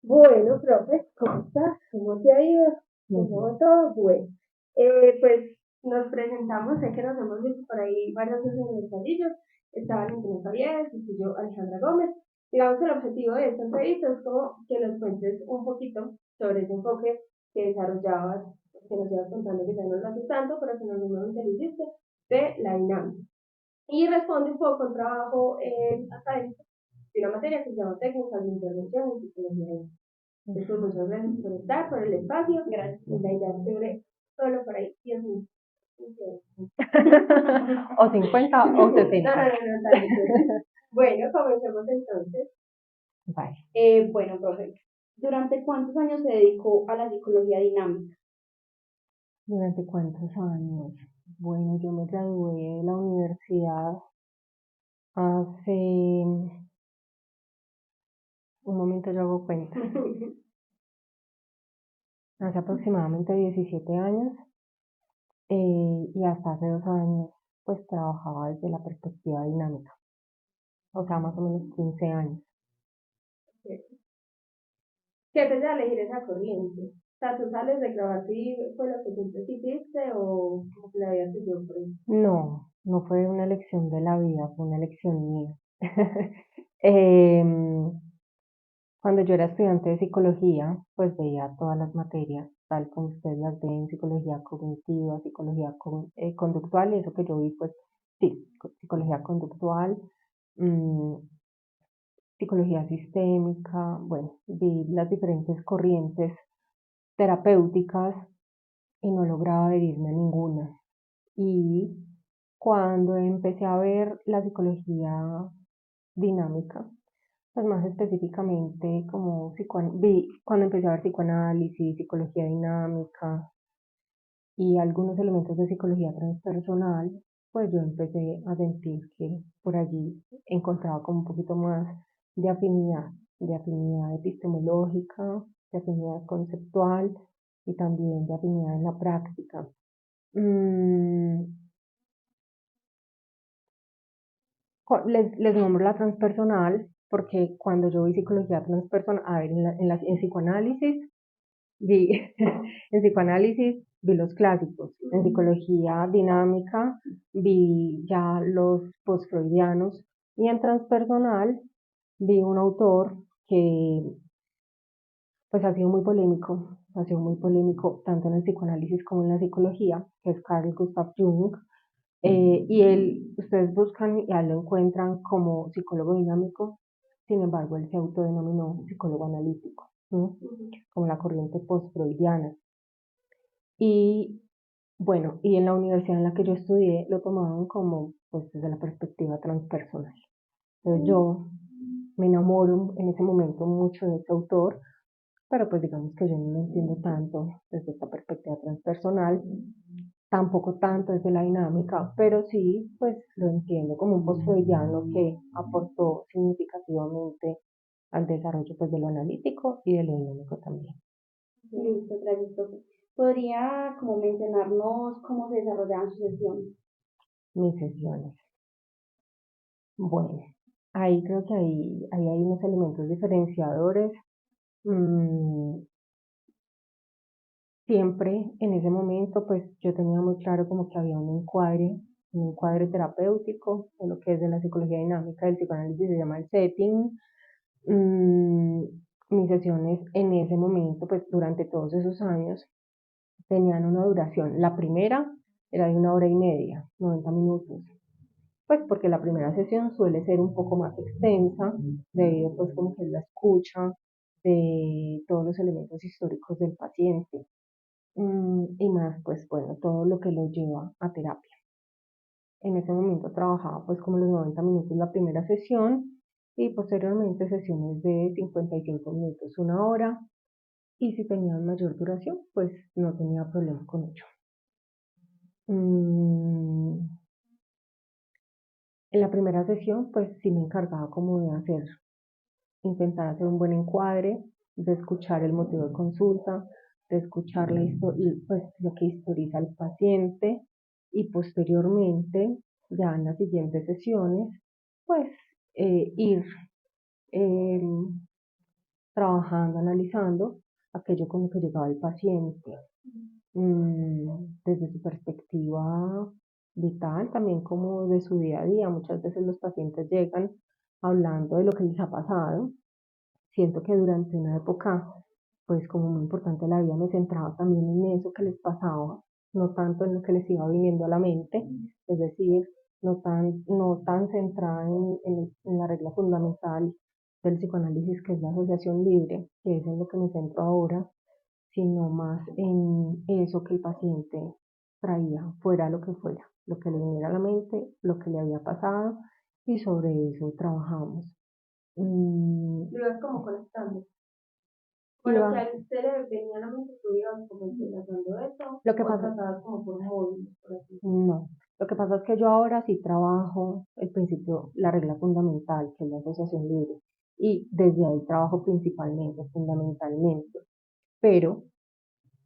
Bueno, profe, ¿cómo estás? ¿Cómo te ha ido? ¿Cómo va todo? Bueno, pues nos presentamos, sé que nos hemos visto por ahí varias veces en los pasillos. Estaba Valentina Farías y yo, Alejandra Gómez. Digamos que el objetivo de esta entrevista es como que nos cuentes un poquito sobre ese enfoque que desarrollabas, que nos ibas contando que ya no lo haces tanto, pero que normalmente lo hiciste, de la dinámica. Y responde un poco al trabajo académico de una materia que se llama técnicas de intervención en psicología. Entonces, muchas gracias por estar, por el espacio. Gracias. Y la idea es que solo por ahí 10 minutos. O 50 o No, 60. no, no, no, dale, pues. Bueno, comencemos entonces. Vale. Bueno, profe, ¿durante cuántos años se dedicó a la psicología dinámica? ¿Durante cuántos años? Bueno, yo me gradué de la universidad hace un momento, yo hago cuenta, hace aproximadamente 17 años, y hasta hace 2 años pues trabajaba desde la perspectiva dinámica, o sea, más o menos 15 años. ¿Qué te da elegir esa corriente? O sea, tú sales de grabar si fue lo que siempre quisiste o como que la vida te dio por eso. No, no fue una elección de la vida, fue una elección mía. Em, Cuando yo era estudiante de psicología, pues veía todas las materias, tal como ustedes las ven, psicología cognitiva, psicología conductual, y eso que yo vi, pues sí, psicología conductual, mm, psicología sistémica, bueno, vi las diferentes corrientes terapéuticas y no lograba adherirme a ninguna. Y cuando empecé a ver la psicología dinámica, pues más específicamente como vi cuando empecé a ver psicoanálisis, psicología dinámica y algunos elementos de psicología transpersonal, pues yo empecé a sentir que por allí encontraba como un poquito más de afinidad epistemológica, de afinidad conceptual y también de afinidad en la práctica. Mm, les nombro la transpersonal porque cuando yo vi psicología transpersonal, a ver, en psicoanálisis, vi, en psicoanálisis vi los clásicos, en psicología dinámica vi ya los postfreudianos y en transpersonal vi un autor que pues ha sido muy polémico tanto en el psicoanálisis como en la psicología, que es Carl Gustav Jung, y él, ustedes buscan y a él lo encuentran como psicólogo dinámico, sin embargo, él se autodenominó psicólogo analítico, ¿no? Como la corriente post-freudiana. Y bueno, y en la universidad en la que yo estudié lo tomaban como, pues, desde la perspectiva transpersonal. Entonces yo me enamoro en ese momento mucho de ese autor, pero pues digamos que yo no lo entiendo tanto desde esta perspectiva transpersonal, tampoco tanto desde la dinámica, pero sí, pues lo entiendo como un postfreudiano que aportó significativamente al desarrollo pues de lo analítico y de lo dinámico también. Listo, gracias, profe. ¿Podría como mencionarnos cómo se desarrollaban sus sesiones? Mis sesiones. Bueno, ahí creo que ahí hay unos elementos diferenciadores. Mm, Siempre en ese momento, pues yo tenía muy claro como que había un encuadre terapéutico, de lo que es de la psicología dinámica, del psicoanálisis se llama el setting. Mm, Mis sesiones en ese momento, pues durante todos esos años, tenían una duración. La primera era de 1 hora y media, 90 minutos. Pues porque la primera sesión suele ser un poco más extensa, debido pues como que es la escucha de todos los elementos históricos del paciente. Y más pues bueno, todo lo que lo lleva a terapia. En ese momento trabajaba pues como los 90 minutos la primera sesión y posteriormente sesiones de 55 minutos, 1 hora, y si tenían mayor duración pues no tenía problema con ello. Mm, en la primera sesión pues sí me encargaba como de intentar hacer un buen encuadre, de escuchar el motivo de consulta, de escuchar pues, lo que historiza el paciente y posteriormente, ya en las siguientes sesiones, pues ir em, trabajando, analizando aquello con lo que llegaba el paciente, desde su perspectiva vital, también como de su día a día. Muchas veces los pacientes llegan hablando de lo que les ha pasado. Siento que durante una época, pues como muy importante la vida, me centraba también en eso que les pasaba, no tanto en lo que les iba viniendo a la mente, es decir, no tan centrada en la regla fundamental del psicoanálisis, que es la asociación libre, que es en lo que me centro ahora, sino más en eso que el paciente traía, fuera lo que fuera, lo que le viniera a la mente, lo que le había pasado, y sobre eso trabajamos. Mm, Lo ibas como conectando. Con lo iba, que a usted le venía a la mente, tú ibas como entrelazando eso, lo que o pasa, tratabas como por módulos, por así decirlo. no, lo que pasa es que yo ahora sí trabajo el principio, la regla fundamental, que es la asociación libre, y desde ahí trabajo principalmente, fundamentalmente, pero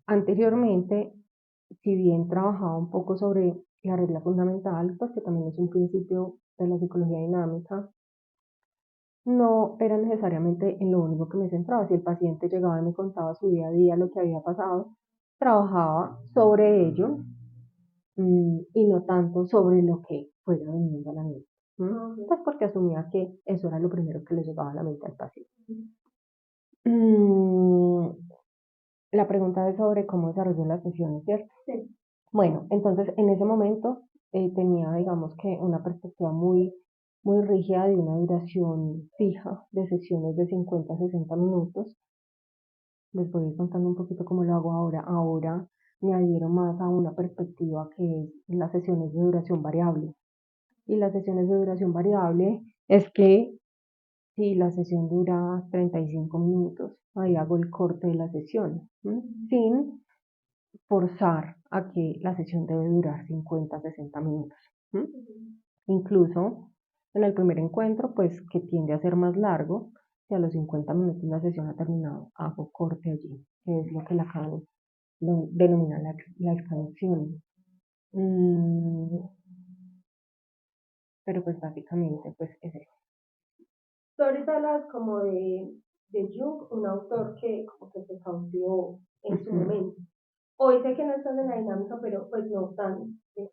anteriormente, si bien trabajaba un poco sobre la regla fundamental, pues que también es un principio de la psicología dinámica, no era necesariamente en lo único que me centraba. Si el paciente llegaba y me contaba su día a día, lo que había pasado, trabajaba sobre ello, y no tanto sobre lo que fuera viniendo a la mente. Ok. Pues porque asumía que eso era lo primero que le llegaba a la mente al paciente. Mm, la pregunta es sobre cómo desarrolló las sesiones, ¿cierto? Sí. Bueno, entonces en ese momento tenía, digamos que, una perspectiva muy, muy rígida de una duración fija de sesiones de 50 a 60 minutos. Les voy a ir contando un poquito cómo lo hago ahora. Ahora me adhiero más a una perspectiva que es las sesiones de duración variable. Y las sesiones de duración variable es que si la sesión dura 35 minutos, ahí hago el corte de la sesión, sin forzar a que la sesión debe durar 50, 60 minutos. ¿M? Incluso en el primer encuentro, pues que tiende a ser más largo, si a los 50 minutos la sesión ha terminado, hago corte allí, que es lo que Lacan lo denomina la expansión. Mm, pero pues básicamente pues es eso. Tú ahorita hablas como de Jung, un autor que como que te cautivó en su Ujú. momento. Hoy sé que no estás en la dinámica, pero pues no tan. ¿Sí?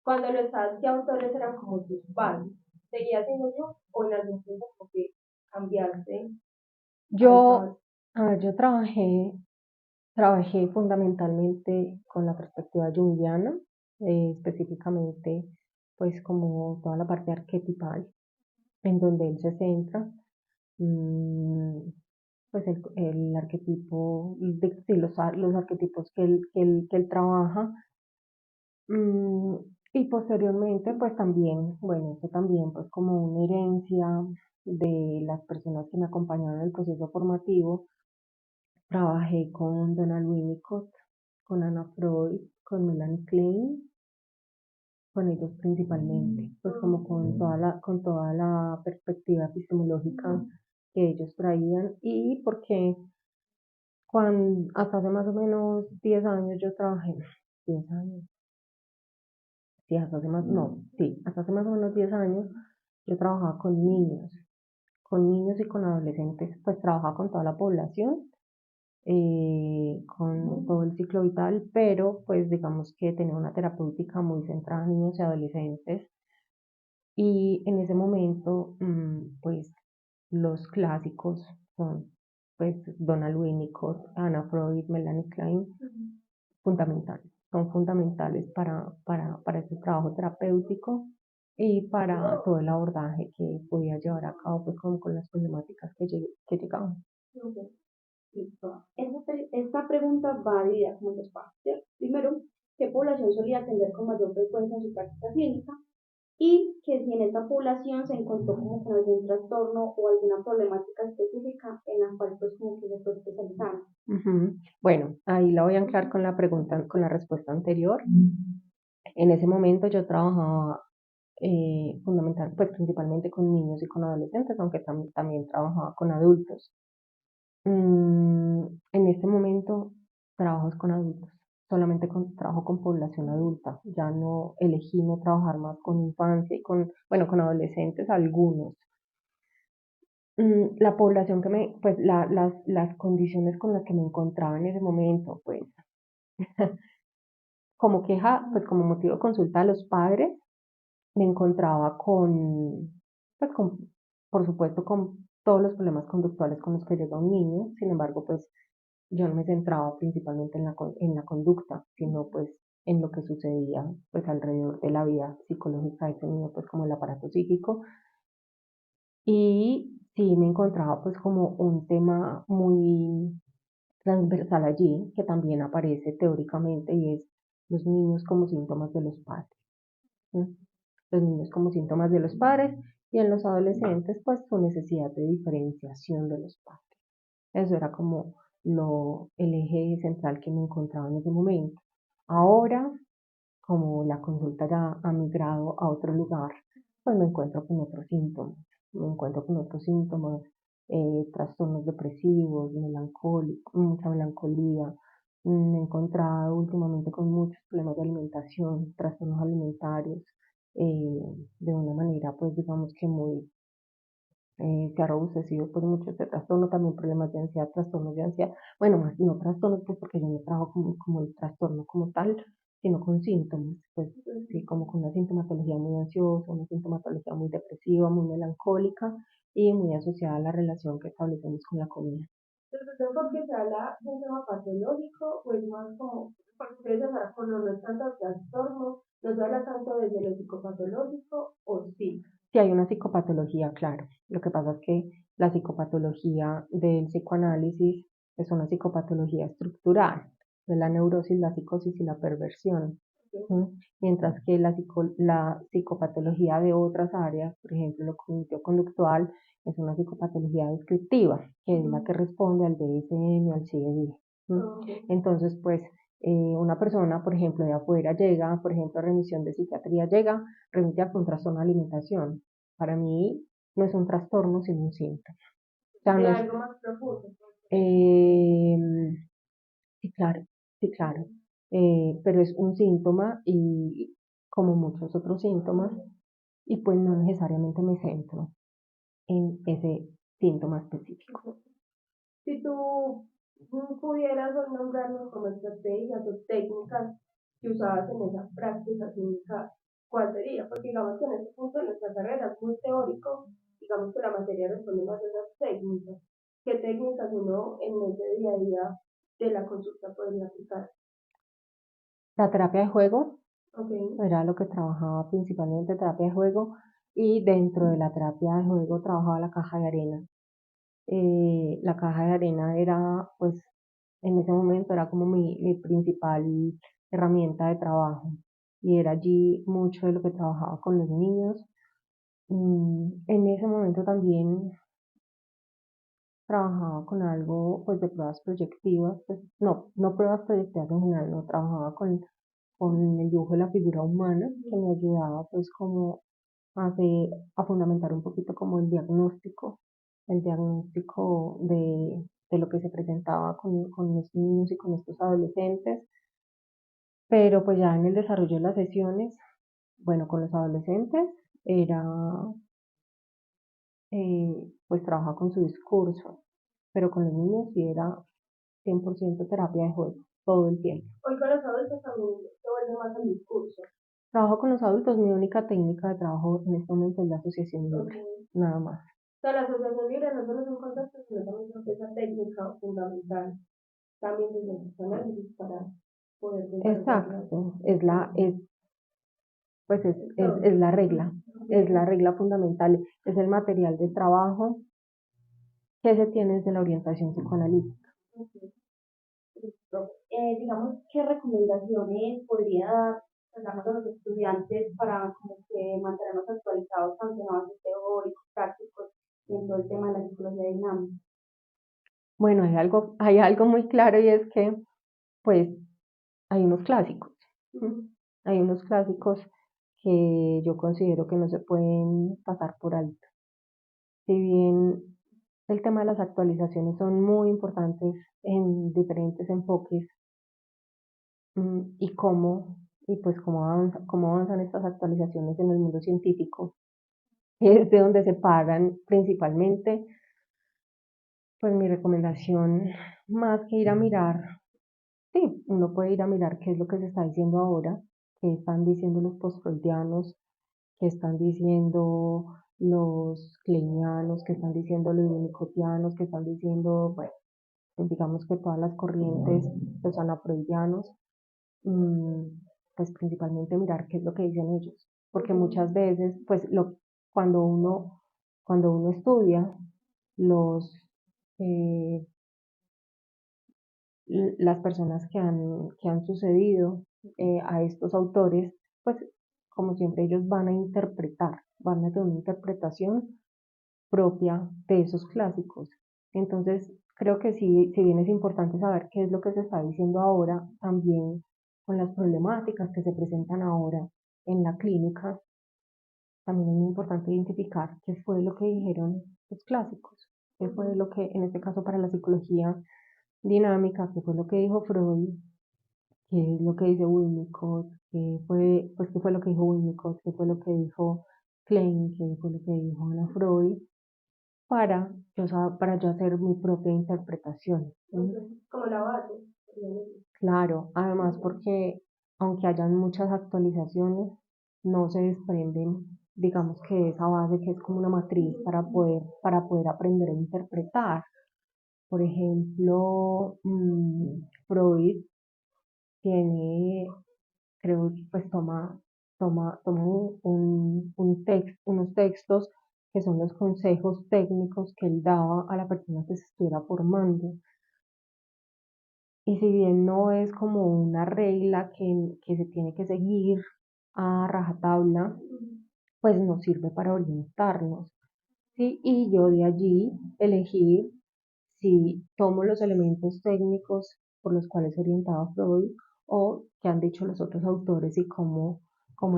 Cuando lo estás, ¿qué autores eran como tus fans? ¿Seguías siendo Jung o en algún punto como que cambiaste a Yo, otro? a ver, yo trabajé fundamentalmente con la perspectiva junguiana, específicamente pues como toda la parte arquetipal, en donde él se centra, mm, pues el arquetipo, sí, los arquetipos que él trabaja, mm, y posteriormente pues también, bueno, eso también pues como una herencia de las personas que me acompañaron en el proceso formativo. Trabajé con Donald Winnicott, con Anna Freud, con Melanie Klein, con ellos principalmente, pues como con toda la perspectiva epistemológica que ellos traían, y porque hasta hace más o menos 10 años yo trabajé, 10 años, sí, hasta hace más, no, sí, hasta hace más o menos 10 años yo trabajaba con niños y con adolescentes, pues trabajaba con toda la población, con todo el ciclo vital, pero pues digamos que tenía una terapéutica muy centrada en niños y adolescentes. Y en ese momento, pues los clásicos son pues Donald Winnicott, Anna Freud, Melanie Klein, fundamentales. Son fundamentales para ese trabajo terapéutico y para todo el abordaje que podía llevar a cabo pues como con las problemáticas que llegaban. Ok, listo. Esta pregunta va dividida como en dos partes. Primero, ¿qué población solía atender con mayor frecuencia en su práctica clínica? Y que si en esta población se encontró como con algún trastorno o alguna problemática específica en la cual pues como que se fue especializando. Ujú. Bueno, ahí la voy a anclar con la pregunta, con la respuesta anterior. En ese momento yo trabajaba pues principalmente con niños y con adolescentes, aunque también trabajaba con adultos. En este momento trabajo con adultos, solamente trabajo con población adulta. Ya no elegí no trabajar más con infancia y bueno, con adolescentes algunos. La población pues las condiciones con las que me encontraba en ese momento, pues como queja, pues como motivo de consulta a los padres, me encontraba pues por supuesto, con todos los problemas conductuales con los que llega un niño. Sin embargo, pues yo no me centraba principalmente en la conducta, sino pues en lo que sucedía pues alrededor de la vida psicológica de ese niño, pues como el aparato psíquico. Y sí me encontraba pues como un tema muy transversal allí, que también aparece teóricamente, y es los niños como síntomas de los padres. ¿Sí? Los niños como síntomas de los padres, y en los adolescentes pues su necesidad de diferenciación de los padres. Eso era como el eje central que me encontraba en ese momento. Ahora, como la consulta ya ha migrado a otro lugar, pues me encuentro con otros síntomas. Me encuentro con otros síntomas, trastornos depresivos, mucha melancolía. Me he encontrado últimamente con muchos problemas de alimentación, trastornos alimentarios, de una manera, pues digamos que muy se ha robustecido por mucho este trastorno, también problemas de ansiedad, trastornos de ansiedad, bueno, más no trastornos, pues porque yo no trabajo como el trastorno como tal, sino con síntomas, pues sí, como con una sintomatología muy ansiosa, una sintomatología muy depresiva, muy melancólica y muy asociada a la relación que establecemos con la comida. Entonces, ¿es porque se habla de un tema patológico o es más como, porque ustedes hablan con no es tanto trastorno, no se habla tanto desde lo psicopatológico o sí? Sí hay una psicopatología, claro. Lo que pasa es que la psicopatología del psicoanálisis es una psicopatología estructural de la neurosis, la psicosis y la perversión. ¿Mm? Mientras que la psicopatología de otras áreas, por ejemplo, lo cognitivo-conductual, es una psicopatología descriptiva, que es la que responde al DSM, al CIE. Entonces, pues, una persona, por ejemplo, de afuera llega, por ejemplo, a remisión de psiquiatría, llega, remite a un trastorno de alimentación. Para mí no es un trastorno, sino un síntoma. O sea, De no es, algo más profundo. eh, sí, claro, sí, claro. Pero es un síntoma y como muchos otros síntomas, y pues no necesariamente me centro en ese síntoma específico. Si tú pudieras nombrarnos como estrategias o técnicas que usabas en esa práctica clínica, ¿cuál sería? Porque digamos que en este punto de nuestra carrera es muy teórico, digamos que la materia responde más a esas técnicas. ¿Qué técnicas uno en ese día a día de la consulta podría aplicar? La terapia de juego Ok. era lo que trabajaba principalmente, terapia de juego, y dentro de la terapia de juego trabajaba la caja de arena. La caja de arena era, pues, en ese momento era como mi principal herramienta de trabajo, y era allí mucho de lo que trabajaba con los niños. En ese momento también trabajaba con algo pues de pruebas proyectivas, pues no pruebas proyectivas en general, no trabajaba con el dibujo de la figura humana, que me ayudaba pues como a fundamentar un poquito como el diagnóstico de lo que se presentaba con los niños y con estos adolescentes. Pero pues ya en el desarrollo de las sesiones, bueno, con los adolescentes era pues trabajar con su discurso, pero con los niños sí era 100% terapia de juego, todo el tiempo. Hoy con los adultos también se vuelve más el discurso. Trabajo con los adultos, mi única técnica de trabajo en este momento es la asociación libre, Okay. nada más. O sea, la asociación libre no solo es un contacto, sino también es esa técnica fundamental también desde el análisis para poder desarrollarla. Exacto, es la regla, es la regla fundamental, es el material de trabajo que se tiene desde la orientación psicoanalítica. Digamos, ¿qué recomendaciones podría dar digamos, a los estudiantes para como que mantenernos actualizados tanto en avances teóricos, prácticos, en todo el tema de la psicología dinámica? Bueno, hay algo muy claro, y es que pues hay unos clásicos, ¿sí? Hay unos clásicos que yo considero que no se pueden pasar por alto. Si bien el tema de las actualizaciones son muy importantes en diferentes enfoques, y cómo avanzan estas actualizaciones en el mundo científico, es de donde se paran principalmente Pues mi recomendación, más que ir a mirar, sí, uno puede ir a mirar qué es lo que se está diciendo ahora, qué están diciendo los postfreudianos, qué están diciendo los kleinianos, qué están diciendo los winnicottianos, qué están diciendo, bueno, digamos que todas las corrientes, los anafreudianos, mm, pues principalmente mirar qué es lo que dicen ellos, porque muchas veces, pues cuando uno, cuando uno estudia los, eh, las personas que han sucedido a estos autores, pues como siempre ellos van a interpretar, van a tener una interpretación propia de esos clásicos. Entonces, creo que sí, si bien es importante saber qué es lo que se está diciendo ahora, también con las problemáticas que se presentan ahora en la clínica, también es muy importante identificar qué fue lo que dijeron los clásicos, qué fue lo que, en este caso para la psicología dinámica, qué fue lo que dijo Freud, qué es lo que dice Winnicott, qué fue, pues qué fue lo que dijo Winnicott, qué fue lo que dijo Klein, qué fue lo que dijo Ana Freud, para yo hacer mi propia interpretación. Como la base. Claro, además porque aunque hayan muchas actualizaciones, no se desprenden, digamos que de esa base que es como una matriz para poder aprender a interpretar. Por ejemplo, Freud tiene, creo que pues toma unos textos que son los consejos técnicos que él daba a la persona que se estuviera formando. Y si bien no es como una regla que se tiene que seguir a rajatabla, pues nos sirve para orientarnos, ¿sí? Y yo de allí elegir si tomo los elementos técnicos por los cuales orientaba Freud o qué han dicho los otros autores y cómo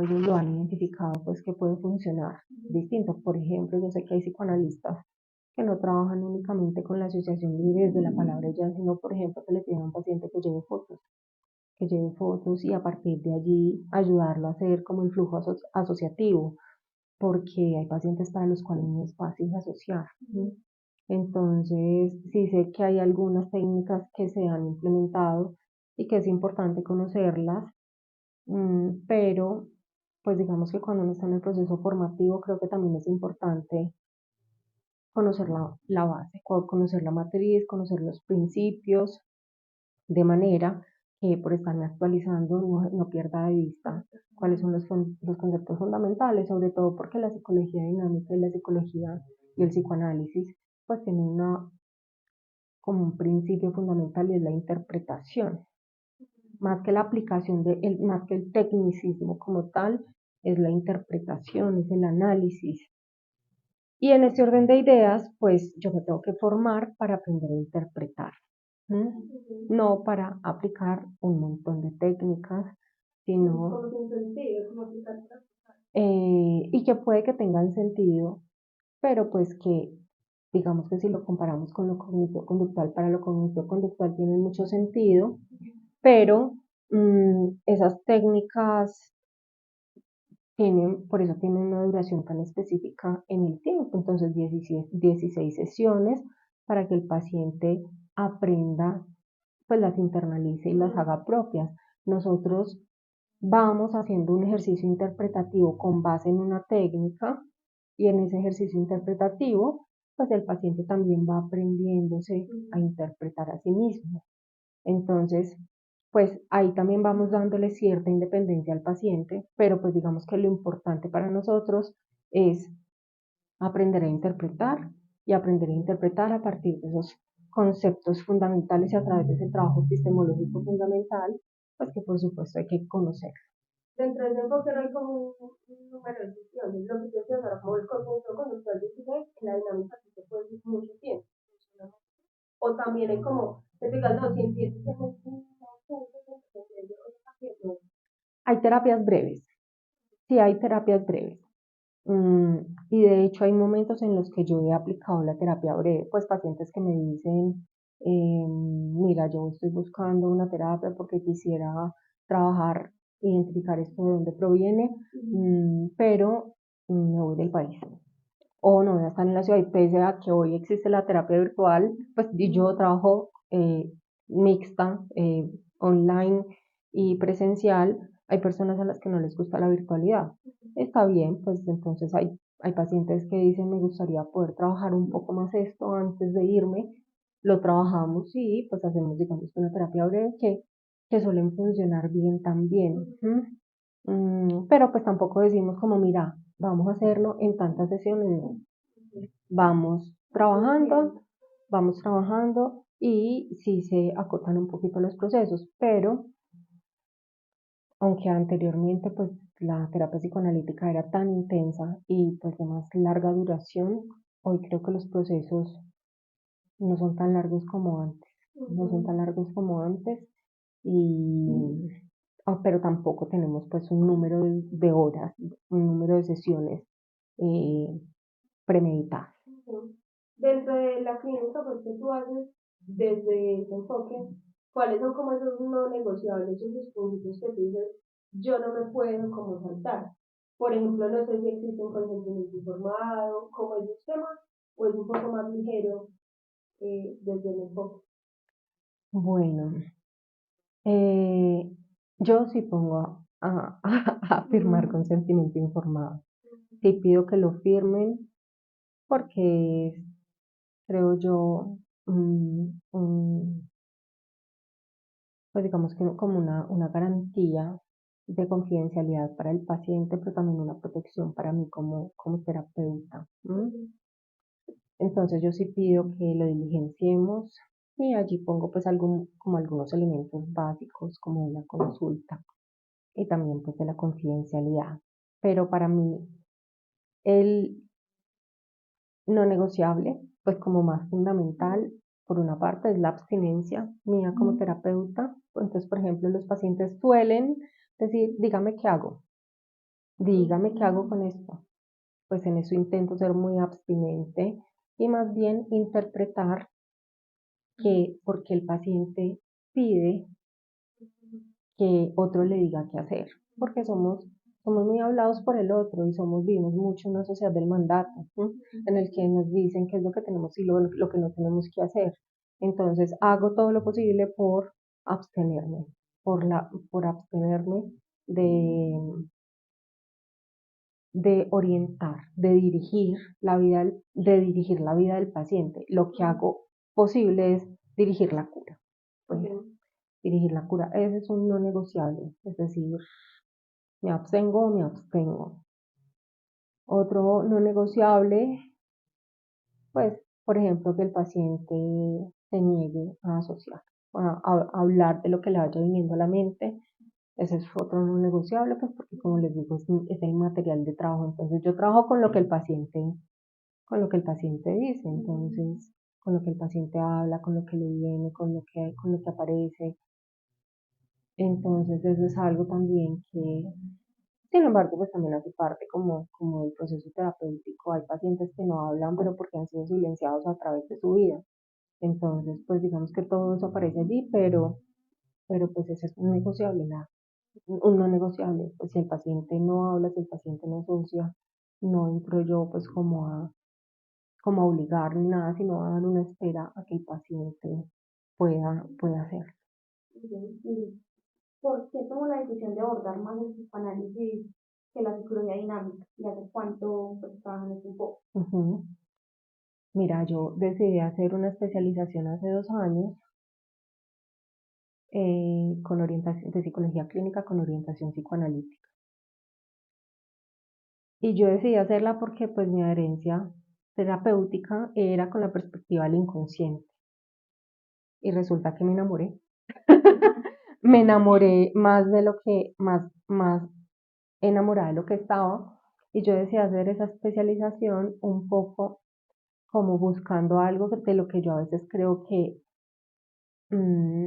ellos lo han identificado, pues que puede funcionar distinto. Por ejemplo, yo sé que hay psicoanalistas que no trabajan únicamente con la asociación libre desde la palabra ya, sino, por ejemplo, que le piden a un paciente que lleve fotos y a partir de allí ayudarlo a hacer como el flujo asociativo, porque hay pacientes para los cuales no es fácil asociar. ¿Sí? Entonces, sí sé que hay algunas técnicas que se han implementado y que es importante conocerlas, pero pues digamos que cuando uno está en el proceso formativo creo que también es importante conocer la base, conocer la matriz, conocer los principios, de manera que por estarme actualizando no pierda de vista cuáles son los conceptos fundamentales, sobre todo porque la psicología dinámica y la psicología y el psicoanálisis pues tienen como un principio fundamental y es la interpretación, más que la aplicación más que el tecnicismo como tal, es la interpretación, es el análisis. Y en este orden de ideas, pues yo me tengo que formar para aprender a interpretar, ¿m? No para aplicar un montón de técnicas, sino y que puede que tengan sentido, pero pues que digamos que si lo comparamos con lo cognitivo conductual, para lo cognitivo conductual tiene mucho sentido, pero esas técnicas por eso tienen una duración tan específica en el tiempo, entonces 16 sesiones para que el paciente aprenda, pues las internalice y las haga propias. Nosotros vamos haciendo un ejercicio interpretativo con base en una técnica y en ese ejercicio interpretativo, pues el paciente también va aprendiéndose a interpretar a sí mismo. Entonces, pues ahí también vamos dándole cierta independencia al paciente, pero pues digamos que lo importante para nosotros es aprender a interpretar y aprender a interpretar a partir de esos conceptos fundamentales y a través de ese trabajo epistemológico fundamental, pues que por supuesto hay que conocer. Dentro de ese enfoque no hay como un número de sesiones, lo que yo decía ahora, como el conjunto conductual de la dinámica que se puede decir mucho tiempo. O también hay como, te fijas, no, si empiezas en hay terapias breves, sí hay terapias breves. Y de hecho hay momentos en los que yo he aplicado la terapia breve, pues pacientes que me dicen, mira, yo estoy buscando una terapia porque quisiera trabajar, identificar esto de dónde proviene, pero me voy del país. o no voy a estar en la ciudad y pese a que hoy existe la terapia virtual, pues y yo trabajo mixta, online y presencial, hay personas a las que no les gusta la virtualidad. Está bien, pues entonces hay pacientes que dicen me gustaría poder trabajar un poco más esto antes de irme, lo trabajamos y pues hacemos digamos una terapia breve que suelen funcionar bien también. Pero pues tampoco decimos como mira, vamos a hacerlo en tantas sesiones, no. Vamos trabajando, vamos trabajando y sí se acotan un poquito los procesos, pero aunque anteriormente pues la terapia psicoanalítica era tan intensa y pues de más larga duración, hoy creo que los procesos no son tan largos como antes, no son tan largos como antes y pero tampoco tenemos pues un número de horas, un número de sesiones eh, premeditadas. Dentro de la clínica, pues que tú haces desde ese enfoque, ¿cuáles son como esos no negociables, esos puntos que tú dices, yo no me puedo como saltar? Por ejemplo, no sé si existe un consentimiento informado, como es el tema, o es un poco más ligero desde el enfoque. Bueno, eh, yo sí pongo a firmar consentimiento informado. Sí pido que lo firmen porque es, creo yo, pues digamos que como una garantía de confidencialidad para el paciente, pero también una protección para mí como terapeuta. Entonces yo sí pido que lo diligenciemos y allí pongo pues como algunos elementos básicos como una consulta y también pues de la confidencialidad. Pero para mí el no negociable, pues como más fundamental, por una parte es la abstinencia mía como terapeuta. Entonces, por ejemplo, los pacientes suelen decir, dígame qué hago, dígame qué hago con esto. Pues en eso intento ser muy abstinente y más bien interpretar que porque el paciente pide que otro le diga qué hacer, porque somos muy hablados por el otro y vivimos mucho en una sociedad del mandato, ¿sí? En el que nos dicen qué es lo que tenemos y lo que no tenemos que hacer. Entonces hago todo lo posible por abstenerme, por abstenerme de, de orientar, de dirigir la vida del paciente. Lo que hago posible es dirigir la cura. Pues, dirigir la cura, ese es un no negociable, es decir, me abstengo o me abstengo. Otro no negociable, pues, por ejemplo, que el paciente se niegue a asociar, a hablar de lo que le vaya viniendo a la mente. Ese es otro no negociable, pues, porque como les digo, es el material de trabajo. Entonces, yo trabajo con lo que el paciente dice, entonces, con lo que el paciente habla, con lo que le viene, con lo que aparece. Entonces, eso es algo también que sin embargo, pues también hace parte como del proceso terapéutico. Hay pacientes que no hablan, pero porque han sido silenciados a través de su vida. Entonces, pues digamos que todo eso aparece allí, pero pues ese es un negociable, un no negociable. Pues si el paciente no habla, si el paciente no asocia, no entro yo pues como a obligar ni nada, sino a dar una espera a que el paciente pueda hacer. ¿Y por qué tomo la decisión de abordar más el psicoanálisis que la psicología dinámica? ¿Y hace cuánto pues, trabajan en ese enfoque? Ujú. Mira, yo decidí hacer una especialización hace 2 años con orientación de psicología clínica con orientación psicoanalítica. Y yo decidí hacerla porque pues mi adherencia terapéutica era con la perspectiva del inconsciente. Y resulta que me enamoré. Me enamoré más de lo que, más enamorada de lo que estaba. Y yo decidí hacer esa especialización un poco como buscando algo de lo que yo a veces creo que mmm,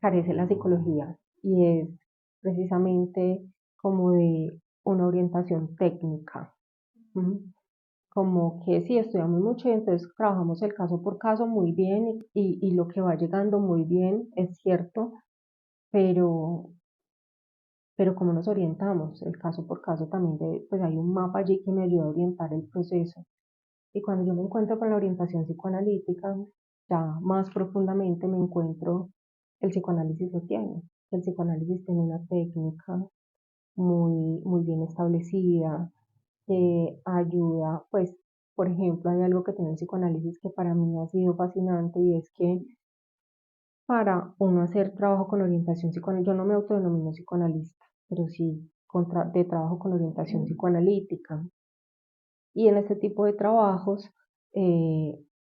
carece la psicología y es precisamente como de una orientación técnica. ¿M? Como que sí, estudiamos mucho y entonces trabajamos el caso por caso muy bien y lo que va llegando muy bien, es cierto, pero, pero cómo nos orientamos, el caso por caso también, pues hay un mapa allí que me ayuda a orientar el proceso. Y cuando yo me encuentro con la orientación psicoanalítica, ya más profundamente me encuentro, el psicoanálisis lo tiene. El psicoanálisis tiene una técnica muy bien establecida que ayuda, pues, por ejemplo, hay algo que tiene el psicoanálisis que para mí ha sido fascinante y es que para uno hacer trabajo con orientación psicoanalítica, yo no me autodenomino psicoanalista, pero sí de trabajo con orientación psicoanalítica. Y en este tipo de trabajos,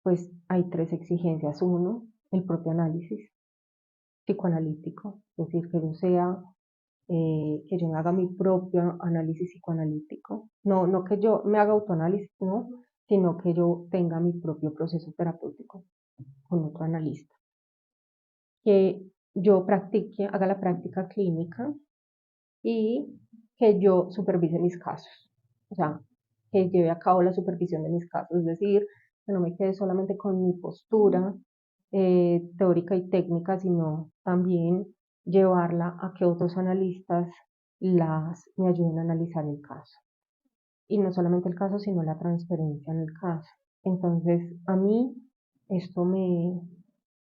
pues hay tres exigencias. Uno, el propio análisis psicoanalítico, es decir, que yo me haga mi propio análisis psicoanalítico. No que yo me haga autoanálisis, no, sino que yo tenga mi propio proceso terapéutico con otro analista. Que yo haga la práctica clínica y que yo supervise mis casos. O sea, que lleve a cabo la supervisión de mis casos, es decir, que no me quede solamente con mi postura teórica y técnica, sino también llevarla a que otros analistas me ayuden a analizar el caso. Y no solamente el caso, sino la transferencia en el caso. Entonces, a mí esto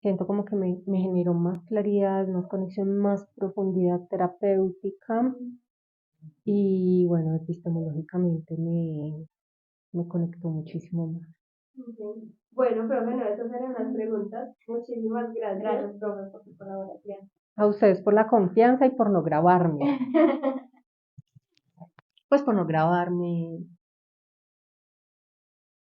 siento como que me generó más claridad, más conexión, más profundidad terapéutica y bueno, epistemológicamente me conectó muchísimo más. Okay. Bueno, pero bueno, esas eran las preguntas. Muchísimas gracias. Gracias, profe, por tu colaboración. A ustedes por la confianza y por no grabarme. Pues por no grabarme